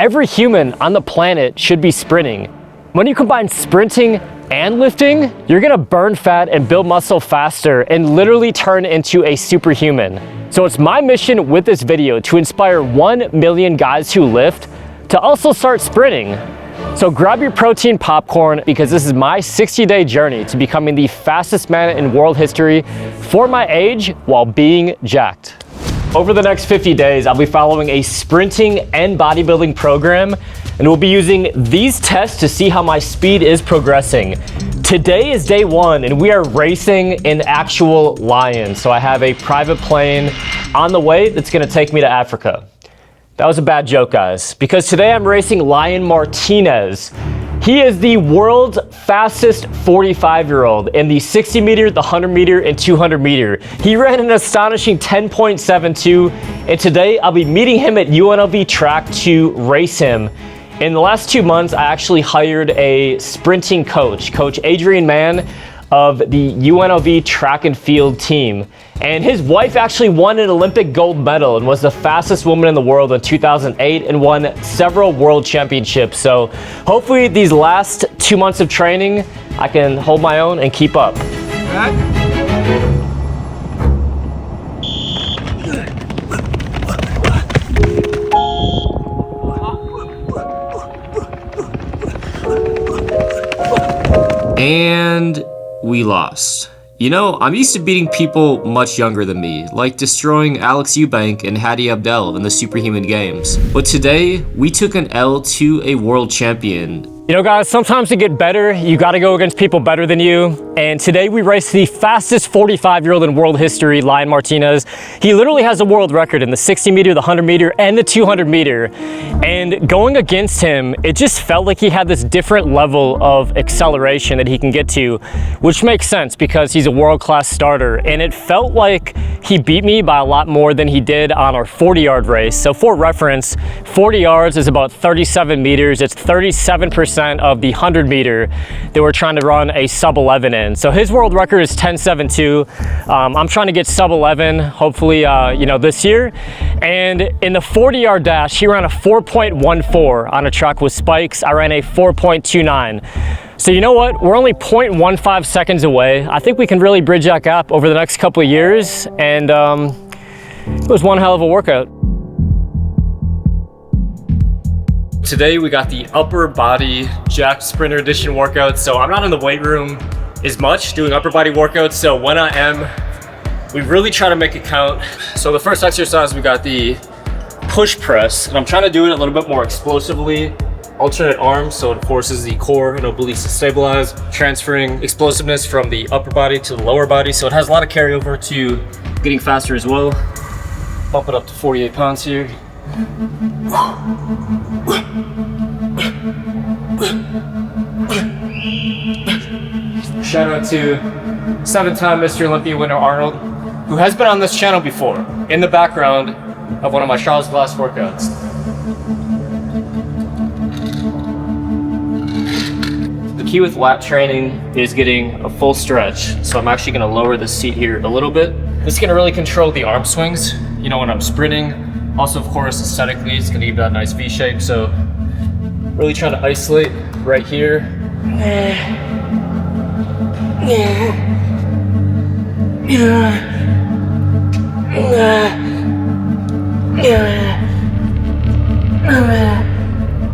every human on the planet should be sprinting. When you combine sprinting and lifting, you're gonna burn fat and build muscle faster and literally turn into a superhuman. So it's my mission with this video to inspire 1 million guys who lift to also start sprinting. So grab your protein popcorn because this is my 60-day journey to becoming the fastest man in world history for my age while being jacked. Over the next 50 days, I'll be following a sprinting and bodybuilding program, and we'll be using these tests to see how my speed is progressing. Today is day 1, and we are racing an actual lion. So I have a private plane on the way that's gonna take me to Africa. That was a bad joke, guys, because today I'm racing Lion Martinez. He is the world's fastest 45-year-old in the 60 meter, the 100 meter, and 200 meter. He ran an astonishing 10.72, and today I'll be meeting him at UNLV track to race him. In the last 2 months, I actually hired a sprinting coach, Coach Adrian Mann of the UNLV track and field team. And his wife actually won an Olympic gold medal and was the fastest woman in the world in 2008 and won several world championships. So hopefully these last 2 months of training, I can hold my own and keep up. And we lost. You know, I'm used to beating people much younger than me, like destroying Alex Eubank and Haddy Abdel in the Superhuman games. But today, we took an L to a world champion. You know, guys, sometimes to get better, you gotta go against people better than you. And today we raced the fastest 45-year-old in world history, Lion Martinez. He literally has a world record in the 60 meter, the 100 meter, and the 200 meter. And going against him, it just felt like he had this different level of acceleration that he can get to, which makes sense because he's a world-class starter. And it felt like he beat me by a lot more than he did on our 40-yard race. So for reference, 40 yards is about 37 meters. It's 37% of the 100 meter that we're trying to run a sub 11 in. So his world record is 10.72. I'm trying to get sub 11, hopefully, you know, this year. And in the 40-yard dash, he ran a 4.14 on a track with spikes. I ran a 4.29. So you know what? We're only 0.15 seconds away. I think we can really bridge that gap over the next couple of years. And it was one hell of a workout. Today we got the upper body jacked sprinter edition workout. So I'm not in the weight room as much doing upper body workouts. So when I am, we really try to make it count. So the first exercise, we got the push press, and I'm trying to do it a little bit more explosively. Alternate arms, so it forces the core and obliques to stabilize, transferring explosiveness from the upper body to the lower body. So it has a lot of carryover to getting faster as well. Bump it up to 48 pounds here. Shout out to 7-time Mr. Olympia winner Arnold, who has been on this channel before, in the background of one of my Charles Glass workouts. The key with lat training is getting a full stretch. So I'm actually gonna lower the seat here a little bit. This is gonna really control the arm swings, you know, when I'm sprinting. Also, of course, aesthetically, it's gonna give that nice V shape. So really trying to isolate right here.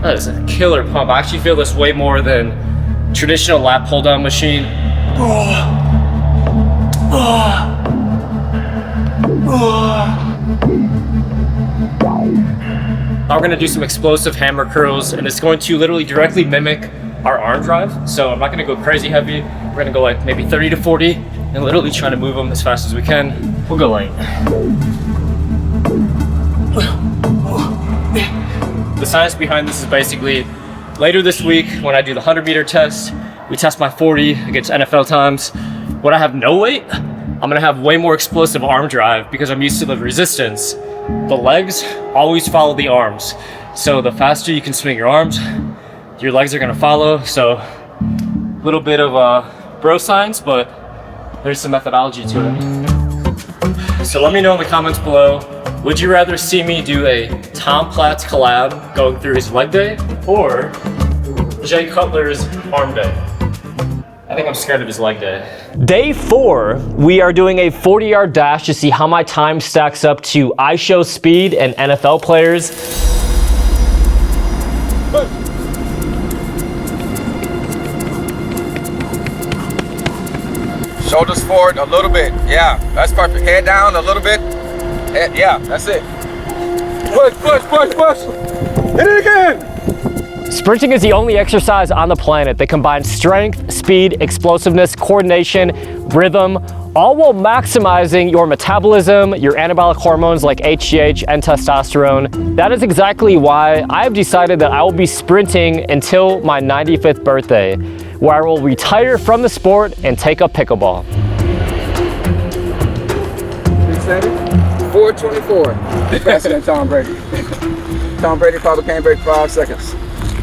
That is a killer pump. I actually feel this way more than traditional lat pull down machine. Now we're gonna do some explosive hammer curls, and it's going to literally directly mimic our arm drive. So I'm not gonna go crazy heavy. We're gonna go like maybe 30 to 40 and literally trying to move them as fast as we can. We'll go light. The science behind this is basically later this week when I do the 100 meter test, we test my 40 against NFL times. When I have no weight, I'm gonna have way more explosive arm drive because I'm used to the resistance. The legs always follow the arms. So the faster you can swing your arms, your legs are gonna follow. So a little bit of bro science, but there's some methodology to it. So let me know in the comments below Would you rather see me do a Tom Platz collab going through his leg day or Jay Cutler's arm day? I think I'm scared of his leg day. Day 4, we are doing a 40-yard dash to see how my time stacks up to iShow speed and NFL players. Shoulders forward a little bit. Yeah, that's perfect. Head down a little bit. Head, yeah, that's it. Push, push, push, push. Hit it again. Sprinting is the only exercise on the planet that combines strength, speed, explosiveness, coordination, rhythm, all while maximizing your metabolism, your anabolic hormones like HGH and testosterone. That is exactly why I have decided that I will be sprinting until my 95th birthday, where I will retire from the sport and take up pickleball. 4:24. Faster than Tom Brady. Tom Brady probably can't break 5 seconds,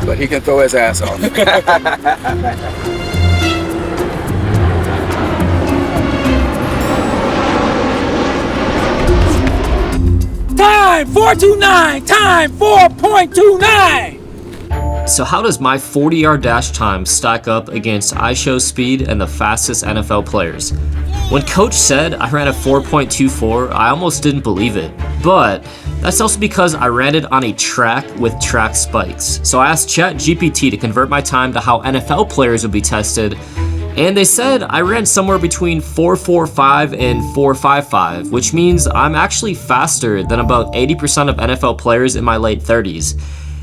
but he can throw his ass off. Time 4:29. Time 4.29. So how does my 40-yard dash time stack up against iShow speed and the fastest NFL players? When coach said I ran a 4.24, I almost didn't believe it. But that's also because I ran it on a track with track spikes. So I asked ChatGPT to convert my time to how NFL players would be tested, and they said I ran somewhere between 4.45 and 4.55, which means I'm actually faster than about 80% of NFL players in my late 30s.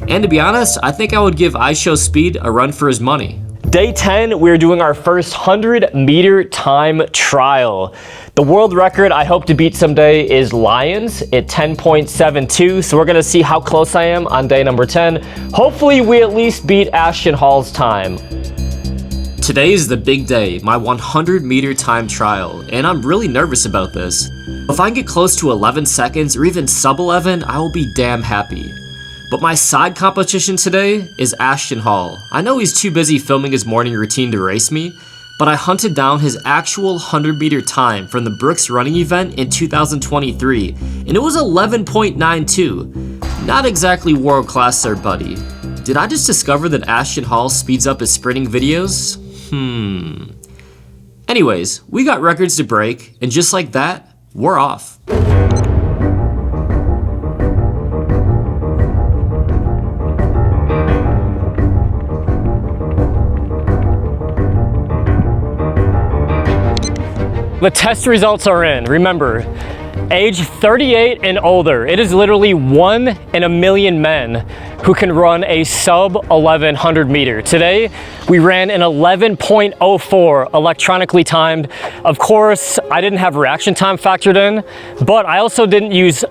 And to be honest, I think I would give iShow speed a run for his money. Day 10, we're doing our first 100-meter time trial. The world record I hope to beat someday is Lions at 10.72, so we're gonna see how close I am on day number 10. Hopefully we at least beat Ashton Hall's time. Today is the big day, my 100-meter time trial, and I'm really nervous about this. If I can get close to 11 seconds or even sub 11, I will be damn happy. But my side competition today is Ashton Hall. I know he's too busy filming his morning routine to race me, but I hunted down his actual 100-meter time from the Brooks running event in 2023, and it was 11.92. Not exactly world class there, buddy. Did I just discover that Ashton Hall speeds up his sprinting videos? Anyways, we got records to break, and just like that, we're off. The test results are in. Remember, age 38 and older. It is literally 1 in a million men who can run a sub 1100 meter. Today, we ran an 11.04 electronically timed. Of course, I didn't have reaction time factored in, but I also didn't use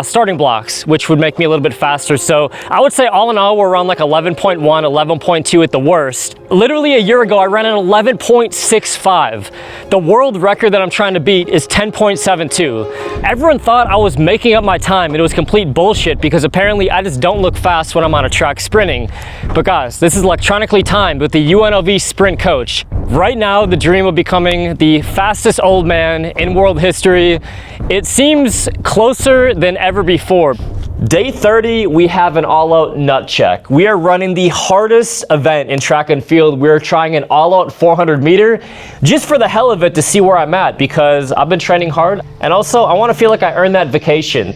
starting blocks, which would make me a little bit faster. So I would say all in all, we're around like 11.1, 11.2 at the worst. Literally a year ago, I ran an 11.65. The world record that I'm trying to beat is 10.72. Everyone thought I was making up my time. It was complete bullshit because apparently I just don't look fast when I'm on a track sprinting. But guys, this is electronically timed with the UNLV sprint coach. Right now, the dream of becoming the fastest old man in world history, it seems closer than ever before. Day 30, we have an all-out nut check. We are running the hardest event in track and field. We're trying an all-out 400 meter just for the hell of it to see where I'm at because I've been training hard and also I want to feel like I earned that vacation.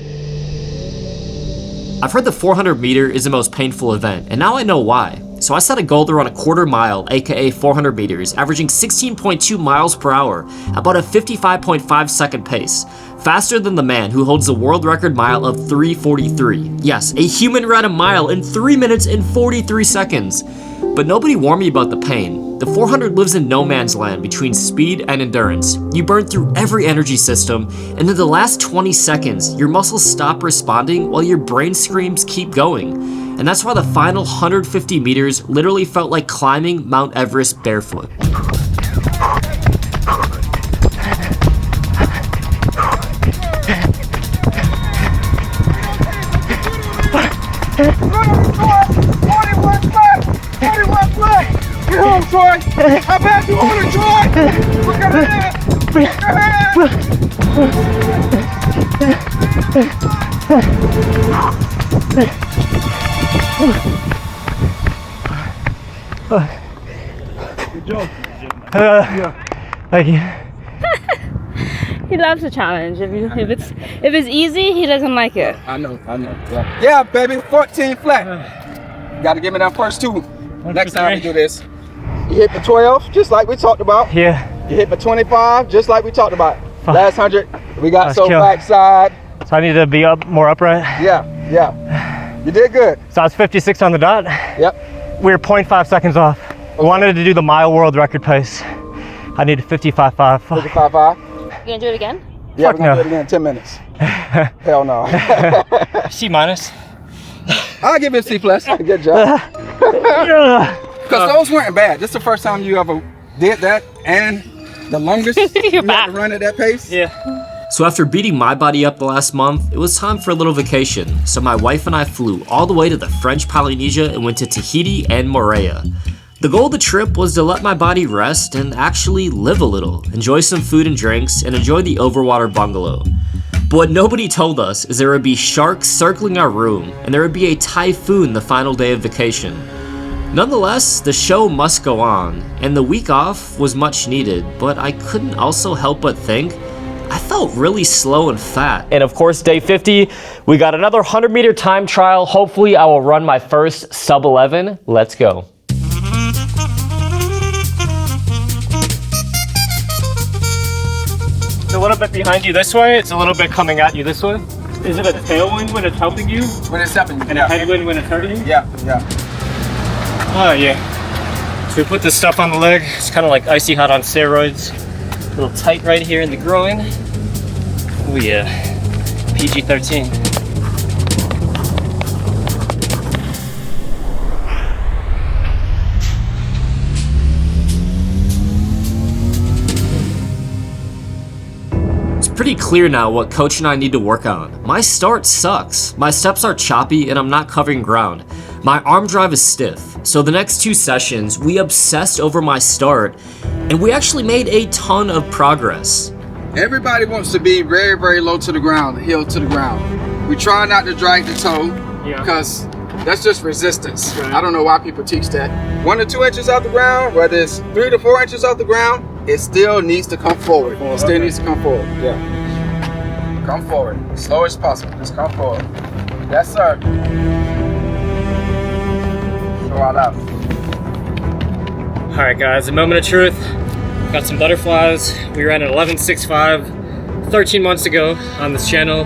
I've heard the 400 meter is the most painful event, and now I know why. So I set a goal to run a quarter mile, aka 400 meters, averaging 16.2 miles per hour, about a 55.5 second pace. Faster than the man who holds the world record mile of 3:43. Yes, a human ran a mile in 3 minutes and 43 seconds. But nobody warned me about the pain. The 400 lives in no man's land between speed and endurance. You burn through every energy system, and in the last 20 seconds, your muscles stop responding while your brain screams keep going. And that's why the final 150 meters literally felt like climbing Mount Everest barefoot. Get home, Troy! How bad do you want to, Troy? Look at it! Look at it! Good job. Thank you. He loves a challenge. If it's easy, he doesn't like it. I know. Yeah, baby, 14 flat. You gotta give me that first two. Next time we do this. You hit the 12, just like we talked about. Yeah. You hit the 25, just like we talked about. Last 100, we got so kill. backside. So I need to be more upright. Yeah. You did good. So I was 56 on the dot. Yep. We were 0.5 seconds off. We wanted to do the mile world record pace. I needed 55.5. 55.5. You gonna do it again? Yeah, Fuck we're gonna no. do it again in 10 minutes. Hell no. C minus. I'll give you a C plus. Good job. Because those weren't bad. This is the first time you ever did that, and the longest you had to run at that pace. Yeah. So after beating my body up the last month, it was time for a little vacation. So my wife and I flew all the way to the French Polynesia and went to Tahiti and Moorea. The goal of the trip was to let my body rest and actually live a little, enjoy some food and drinks, and enjoy the overwater bungalow. But what nobody told us is there would be sharks circling our room, and there would be a typhoon the final day of vacation. Nonetheless, the show must go on, and the week off was much needed, but I couldn't also help but think I felt really slow and fat. And of course, day 50, we got another 100-meter time trial. Hopefully, I will run my first sub 11. Let's go. It's a little bit behind you this way. It's a little bit coming at you this way. Is it a tailwind when it's helping you? When it's happening. And a headwind when it's hurting you? Yeah. Oh, yeah. So we put this stuff on the leg. It's kind of like icy hot on steroids. A little tight right here in the groin. Oh, yeah. PG-13. It's pretty clear now what Coach and I need to work on. My start sucks. My steps are choppy and I'm not covering ground. My arm drive is stiff. So the next 2 sessions, we obsessed over my start and we actually made a ton of progress. Everybody wants to be very, very low to the ground, heel to the ground. We try not to drag the toe because that's just resistance. Right. I don't know why people teach that. 1 to 2 inches off the ground, whether it's 3 to 4 inches off the ground, it still needs to come forward. It still needs to come forward. Yeah. Come forward. As slow as possible. Just come forward. Yes, sir. Go all out. All right, guys, a moment of truth. Got some butterflies. We ran an 11.65 13 months ago on this channel.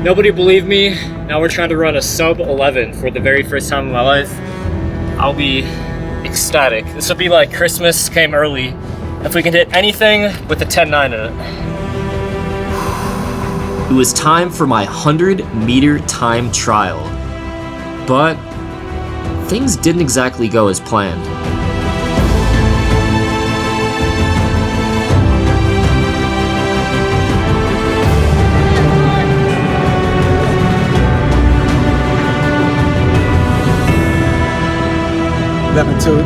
Nobody believed me. Now we're trying to run a sub 11 for the very first time in my life. I'll be ecstatic. This will be like Christmas came early if we can hit anything with a 10.9 in it. It was time for my 100-meter time trial. But things didn't exactly go as planned. $11.2.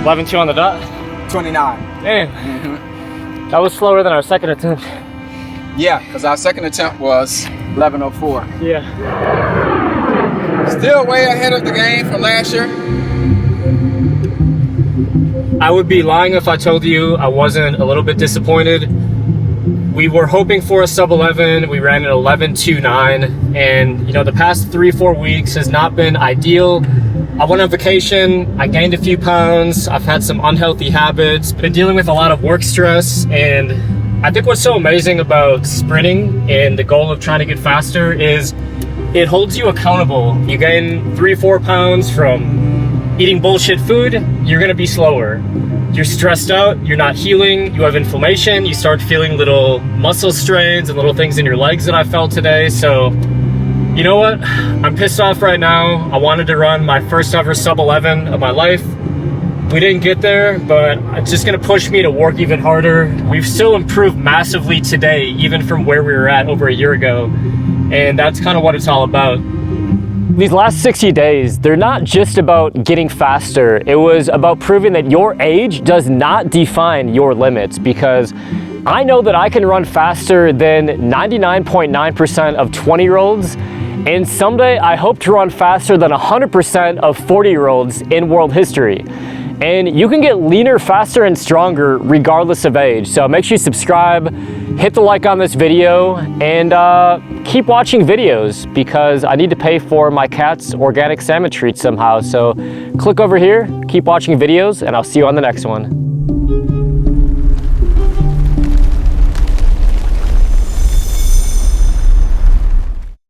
11.2 on the dot. 29. Damn. That was slower than our second attempt. Yeah, because our second attempt was 11.04. Yeah. Still way ahead of the game from last year. I would be lying if I told you I wasn't a little bit disappointed. We were hoping for a sub 11. We ran an 11.29, and you know, the past 3-4 weeks has not been ideal. I went on vacation, I gained a few pounds, I've had some unhealthy habits, been dealing with a lot of work stress, and I think what's so amazing about sprinting and the goal of trying to get faster is it holds you accountable. You gain 3-4 pounds from eating bullshit food, you're gonna be slower. You're stressed out, you're not healing, you have inflammation, you start feeling little muscle strains and little things in your legs that I felt today. So you know what? I'm pissed off right now. I wanted to run my first ever sub 11 of my life. We didn't get there, but it's just gonna push me to work even harder. We've still improved massively today, even from where we were at over a year ago. And that's kind of what it's all about. These last 60 days, they're not just about getting faster. It was about proving that your age does not define your limits, because I know that I can run faster than 99.9% of 20-year-olds, And someday I hope to run faster than 100% of 40-year-olds in world history. And you can get leaner, faster, and stronger regardless of age. So make sure you subscribe, hit the like on this video, and keep watching videos because I need to pay for my cat's organic salmon treats somehow. So click over here, keep watching videos, and I'll see you on the next one.